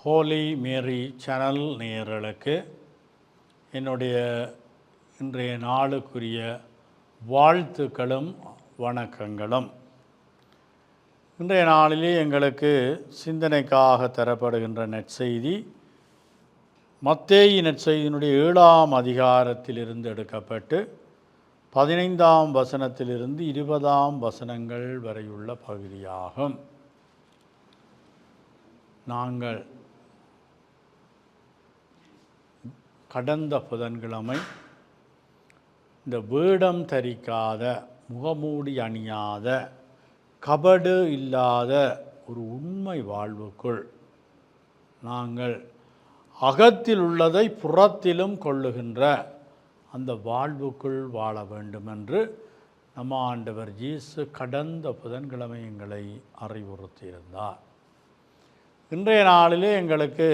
ஹோலி மேரி channel நேயர்களுக்கு என்னுடைய இன்றைய நாளுக்குரிய வாழ்த்துக்களும் வணக்கங்களும். இன்றைய நாளிலே எங்களுக்கு சிந்தனைக்காக தரப்படுகின்ற நற்செய்தி மத்தேயு நற்செய்தியினுடைய 7ஆம் அதிகாரத்திலிருந்து எடுக்கப்பட்டு 15ஆம் வசனத்திலிருந்து 20ஆம் வசனங்கள் வரையுள்ள பகுதியாகும். நாங்கள் கடந்த புதன்கிழமை இந்த வேடம் தரிக்காத, முகமூடி அணியாத, கபடு இல்லாத ஒரு உண்மை வாழ்வுக்குள் நாங்கள் அகத்தில் உள்ளதை புறத்திலும் கொள்ளுகின்ற அந்த வாழ்வுக்குள் வாழ வேண்டும் என்று நம்ம ஆண்டவர் இயேசு கடந்த புதன்கிழமை எங்களை அறிவுறுத்தியிருந்தார். இன்றைய நாளிலே எங்களுக்கு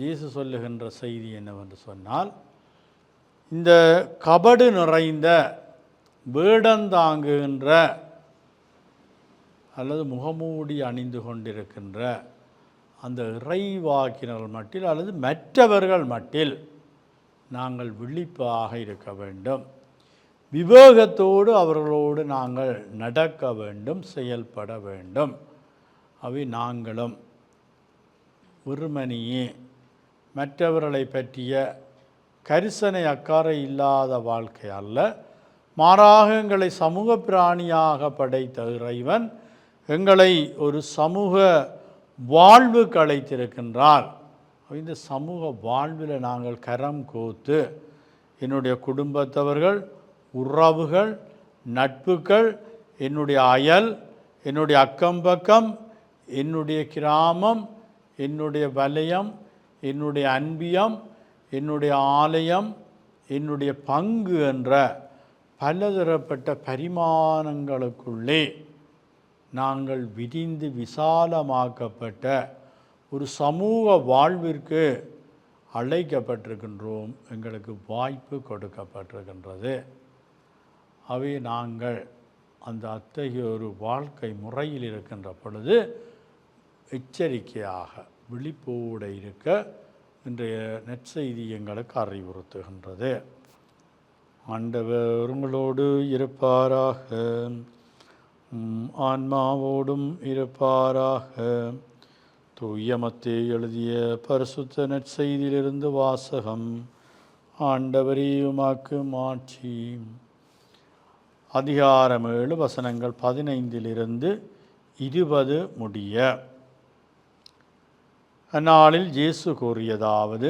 இயேசு சொல்லுகின்ற செய்தி என்னவென்று சொன்னால், இந்த கபடு நிறைந்த வேடந்தாங்குகின்ற அல்லது முகமூடி அணிந்து கொண்டிருக்கின்ற அந்த இறைவாக்கினர்கள் மட்டில் அல்லது மற்றவர்கள் மட்டில் நாங்கள் விழிப்பாக இருக்க வேண்டும். விவேகத்தோடு அவர்களோடு நாங்கள் நடக்க வேண்டும், செயல்பட வேண்டும். அவை நாங்களும் வெறுமனையே மற்றவர்களை பற்றிய கரிசனை அக்கறை இல்லாத வாழ்க்கை அல்ல, மாறாக எங்களை சமூக பிராணியாக படைத்த இறைவன் எங்களை ஒரு சமூக வாழ்வுக்கு அழைத்திருக்கின்றார். இந்த சமூக வாழ்வில் நாங்கள் கரம் கோத்து என்னுடைய குடும்பத்தவர்கள், உறவுகள், நட்புகள், என்னுடைய அயல், என்னுடைய அக்கம்பக்கம், என்னுடைய கிராமம், என்னுடைய வலயம், என்னுடைய அன்பியம், என்னுடைய ஆலயம், என்னுடைய பங்கு என்ற பலதரப்பட்ட பரிமாணங்களுக்குள்ளே நாங்கள் விரிந்து விசாலமாக்கப்பட்ட ஒரு சமூக வாழ்விற்கு அழைக்கப்பட்டிருக்கின்றோம். எங்களுக்கு வாய்ப்பு கொடுக்கப்பட்டிருக்கின்றது. அவை நாங்கள் அந்த அத்தகைய ஒரு வாழ்க்கை முறையில் இருக்கின்ற பொழுது எச்சரிக்கையாக விழிப்போடு இருக்க இன்றைய நற்செய்தி எங்களுக்கு அறிவுறுத்துகின்றது. ஆண்டவர் உங்களோடு இருப்பாராக, ஆன்மாவோடும் இருப்பாராக. தூய மத்தேயு எழுதிய பரிசுத்த நற்செய்தியிலிருந்து வாசகம். ஆண்டவரே உமக்கு மாட்சி. அதிகாரம் 7 வசனங்கள் 15 20 முடிய. அந்நாளில் இயேசு கூறியதாவது: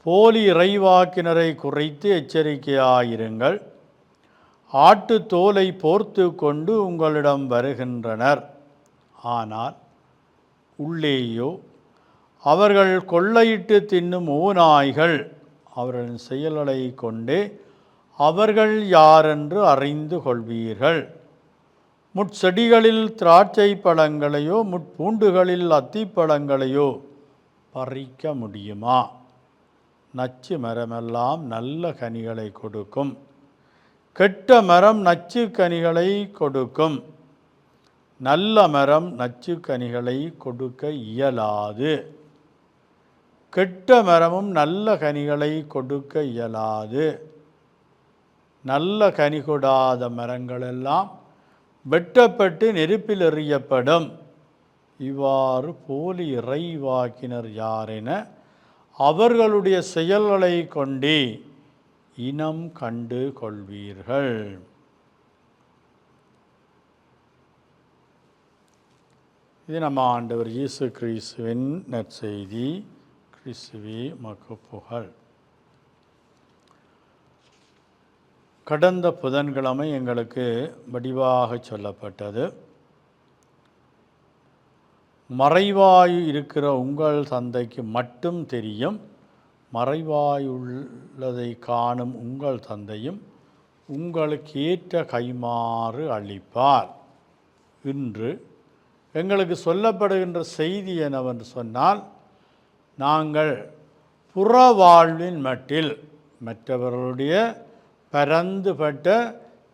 போலி இறைவாக்கினரை குறித்து எச்சரிக்கையாயிருங்கள். ஆட்டு தோலை போர்த்து கொண்டு உங்களிடம் வருகின்றனர், ஆனால் உள்ளேயோ அவர்கள் கொள்ளையிட்டு தின்னும் ஓநாய்கள். அவர்களின் செயல்களை கொண்டே அவர்கள் யாரென்று அறிந்து கொள்வீர்கள். முட்செடிகளில் திராட்சை பழங்களையோ முட்பூண்டுகளில் அத்திப்பழங்களையோ பறிக்க முடியுமா? நச்சு மரமெல்லாம் நல்ல கனிகளை கொடுக்கும், கெட்ட மரம் நச்சு கனிகளை கொடுக்கும். நல்ல மரம் நச்சு கனிகளை கொடுக்க இயலாது, கெட்ட மரமும் நல்ல கனிகளை கொடுக்க இயலாது. நல்ல கனி கொடாத மரங்களெல்லாம் வெட்டப்பட்டு நெருப்பில் எறியப்படும். இவ்வாறு போலி இறைவாக்கினர் யாரென அவர்களுடைய செயல்களை கொண்டே இனம் கண்டு கொள்வீர்கள். இது நம்ம ஆண்டவர் இயேசு கிறிஸ்துவின் நற்செய்தி. கிறிஸ்துவே உமக்கு புகழ். கடந்த புதன்கிழமை எங்களுக்கு வடிவாக சொல்லப்பட்டது, மறைவாய் இருக்கிற உங்கள் தந்தைக்கு மட்டும் தெரியும், மறைவாயுள்ளதை காணும் உங்கள் தந்தையும் உங்களுக்கு ஏற்ற கைமாறு அளிப்பார். இன்று எங்களுக்கு சொல்லப்படுகின்ற செய்தி என்னவென்று சொன்னால், நாங்கள் புற வாழ்வின் மட்டில் மற்றவர்களுடைய பரந்துபட்ட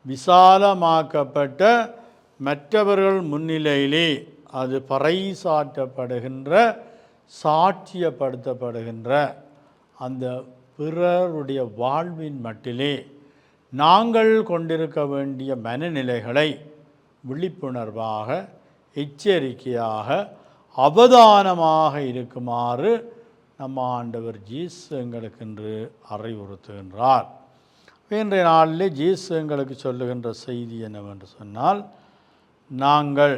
விசாலமாக்கப்பட்ட மற்றவர்கள் முன்னிலையிலே அது பறைசாற்றப்படுகின்ற சாட்சியப்படுத்தப்படுகின்ற அந்த பிறருடைய வாழ்வின் மட்டிலே நாங்கள் கொண்டிருக்க வேண்டிய மனநிலைகளை விழிப்புணர்வாக, எச்சரிக்கையாக, அவதானமாக இருக்குமாறு நம்ம ஆண்டவர் ஜீசு எங்களுக்கு இன்று அறிவுறுத்துகின்றார். இன்றைய நாளிலே ஜீசு எங்களுக்கு சொல்லுகின்ற செய்தி என்னவென்று சொன்னால், நாங்கள்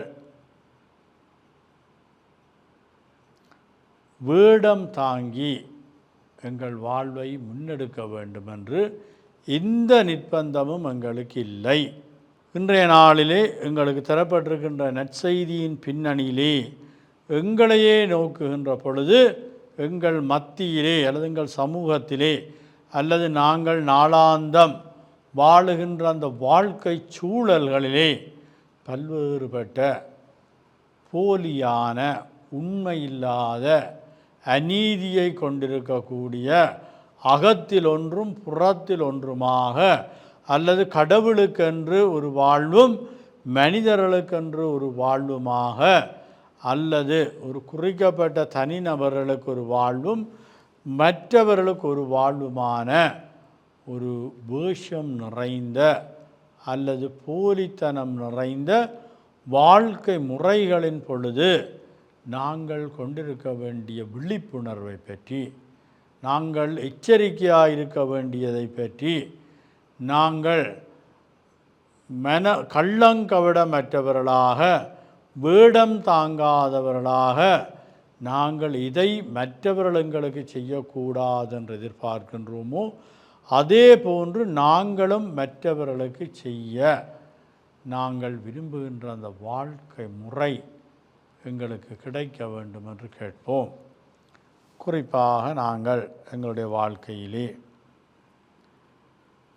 வேடம் தாங்கி எங்கள் வாழ்வை முன்னெடுக்க வேண்டும் என்று எந்த நிர்பந்தமும் எங்களுக்கு இல்லை. இன்றைய நாளிலே எங்களுக்கு தரப்பட்டிருக்கின்ற நற்செய்தியின் பின்னணியிலே எங்களையே நோக்குகின்ற பொழுது, எங்கள் மத்தியிலே அல்லது எங்கள் சமூகத்திலே அல்லது நாங்கள் நாளாந்தம் வாழுகின்ற அந்த வாழ்க்கை சூழல்களிலே பல்வேறுபட்ட போலியான, உண்மையில்லாத, அநீதியை கொண்டிருக்கக்கூடிய, அகத்தில் ஒன்றும் புறத்தில் ஒன்றுமாக, அல்லது கடவுளுக்கென்று ஒரு வாழ்வும் மனிதர்களுக்கென்று ஒரு வாழ்வுமாக, அல்லது ஒரு குறிக்கப்பட்ட தனிநபர்களுக்கு ஒரு வாழ்வும் மற்றவர்களுக்கு ஒரு வாழ்வுமான ஒரு வேஷம் நிறைந்த அல்லது போலித்தனம் நிறைந்த வாழ்க்கை முறைகளின் பொழுது நாங்கள் கொண்டிருக்க வேண்டிய விழிப்புணர்வை பற்றி, நாங்கள் எச்சரிக்கையாக இருக்க வேண்டியதை பற்றி, நாங்கள் கள்ளங்கவிடமற்றவர்களாக, வேடம் தாங்காதவர்களாக, நாங்கள் இதை மற்றவர்கள் எங்களுக்கு செய்யக்கூடாது என்று எதிர்பார்க்கின்றோமோ அதே போன்று நாங்களும் மற்றவர்களுக்கு செய்ய நாங்கள் விரும்புகின்ற அந்த வாழ்க்கை முறை எங்களுக்கு கிடைக்க வேண்டும் என்று கேட்போம். குறிப்பாக நாங்கள் எங்களுடைய வாழ்க்கையிலே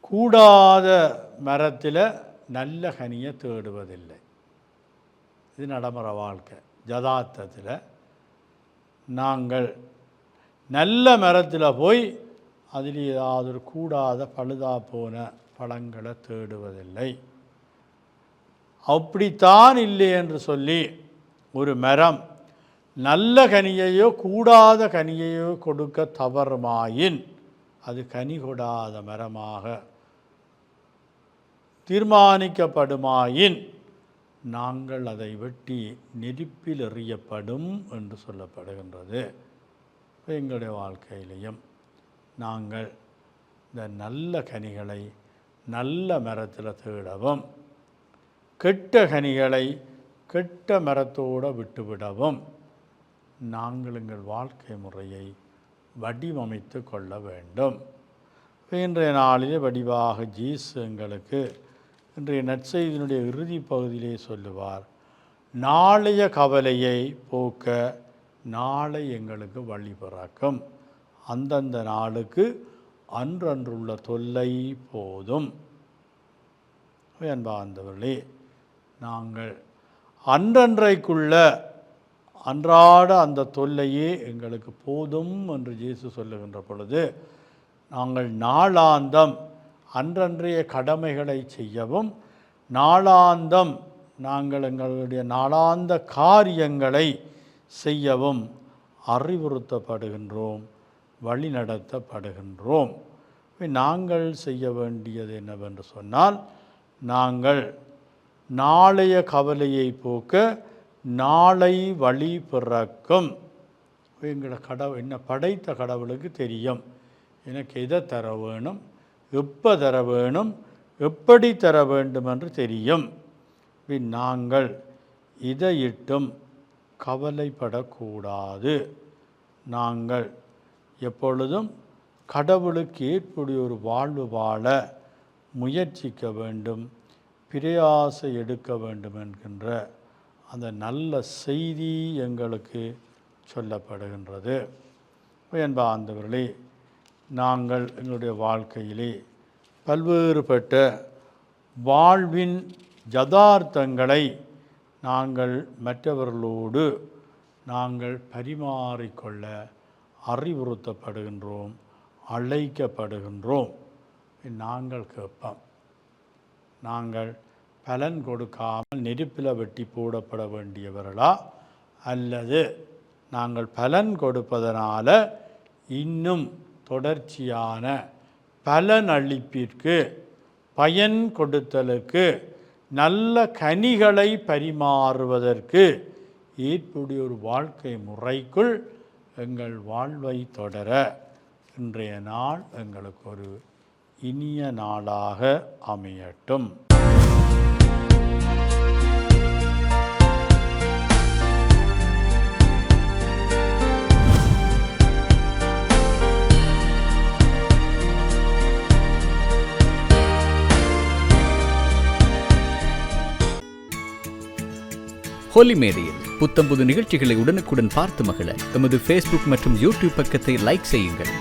கூடாத மரத்தில் நல்ல கனியை தேடுவதில்லை. இது நடைமுறை வாழ்க்கை. யதார்த்தத்தில் நாங்கள் நல்ல மரத்தில் போய் அதில் ஏதாவது ஒரு கூடாத பழுதா போன பழங்களை தேடுவதில்லை. அப்படித்தான் இல்லை என்று சொல்லி ஒரு மரம் நல்ல கனியையோ கூடாத கனியையோ கொடுக்க தவறுமாயின் அது கனி கொடாத மரமாக தீர்மானிக்கப்படுமாயின் நாங்கள் அதை வெட்டி நெருப்பில் எறியப்படும் என்று சொல்லப்படுகின்றது. எங்களுடைய வாழ்க்கையிலையும் நாங்கள் இந்த நல்ல கனிகளை நல்ல மரத்தில் தேடவும், கெட்ட கனிகளை கெட்ட மரத்தோடு விட்டுவிடவும் நாங்கள் எங்கள் வாழ்க்கை முறையை வடிவமைத்து கொள்ள வேண்டும். இன்றைய நாளிலே வடிவாக ஜீசு எங்களுக்கு இன்றைய நற்செய்தியினுடைய இறுதி பகுதியிலே சொல்லுவார், நாளைய கவலையை போக்க நாளை எங்களுக்கு வழி பிறக்கும், அந்தந்த நாளுக்கு அன்றன்றுள்ள தொல்லை போதும். அன்பார்ந்தவர்களே, நாங்கள் அன்றன்றைக்குள்ள அன்றாட அந்த தொல்லையே எங்களுக்கு போதும் என்று இயேசு சொல்லுகின்ற பொழுது, நாங்கள் நாளாந்தம் அன்றன்றைய கடமைகளை செய்யவும், நாளாந்தம் நாங்கள் எங்களுடைய நாளாந்த காரியங்களை செய்யவும் அறிவுறுத்தப்படுகின்றோம், வழிநடத்தப்படுகின்றோம். நாங்கள் செய்ய வேண்டியது என்னவென்று சொன்னால், நாங்கள் நாளைய கவலையை போக்க நாளை வழி பிறக்கும். எங்களை என்னை படைத்த கடவுளுக்கு தெரியும் எனக்கு எதை தர வேணும், எப்போ தர வேணும், எப்படி தர வேண்டும் என்று தெரியும். நாங்கள் இதையிட்டும் கவலைப்படக்கூடாது. நாங்கள் எப்பொழுதும் கடவுளுக்கு ஏற்புடைய ஒரு வாழ்வு வாழ முயற்சிக்க வேண்டும், பிரயாசை எடுக்க வேண்டும் என்கின்ற அந்த நல்ல செய்தி எங்களுக்கு சொல்லப்படுகின்றது. அன்பார்ந்தவர்களே, நாங்கள் எங்களுடைய வாழ்க்கையிலே பல்வேறுபட்ட வாழ்வின் யதார்த்தங்களை நாங்கள் மற்றவர்களோடு நாங்கள் பரிமாறிக்கொள்ள அறிவுறுத்தப்படுகின்றோம், அழைக்கப்படுகின்றோம். நாங்கள் கேட்போம், நாங்கள் பலன் கொடுக்காமல் நெருப்பில் வெட்டி போடப்பட வேண்டியவர்களா, அல்லது நாங்கள் பலன் கொடுப்பதனால இன்னும் தொடர்ச்சியான பலனளிப்பிற்கு, பயன் கொடுத்தலுக்கு, நல்ல கனிகளை பரிமாறுவதற்கு ஏற்புடைய ஒரு வாழ்க்கை முறைக்குள் எங்கள் வாழ்வை தொடர இன்றைய நாள் எங்களுக்கு ஒரு இனிய நாளாக அமையட்டும். ஹோலி மேடையில் புத்தம்புது நிகழ்ச்சிகளை உடனுக்குடன் பார்த்து மகிழ எமது ஃபேஸ்புக் மற்றும் யூடியூப் பக்கத்தை லைக் செய்யுங்கள்.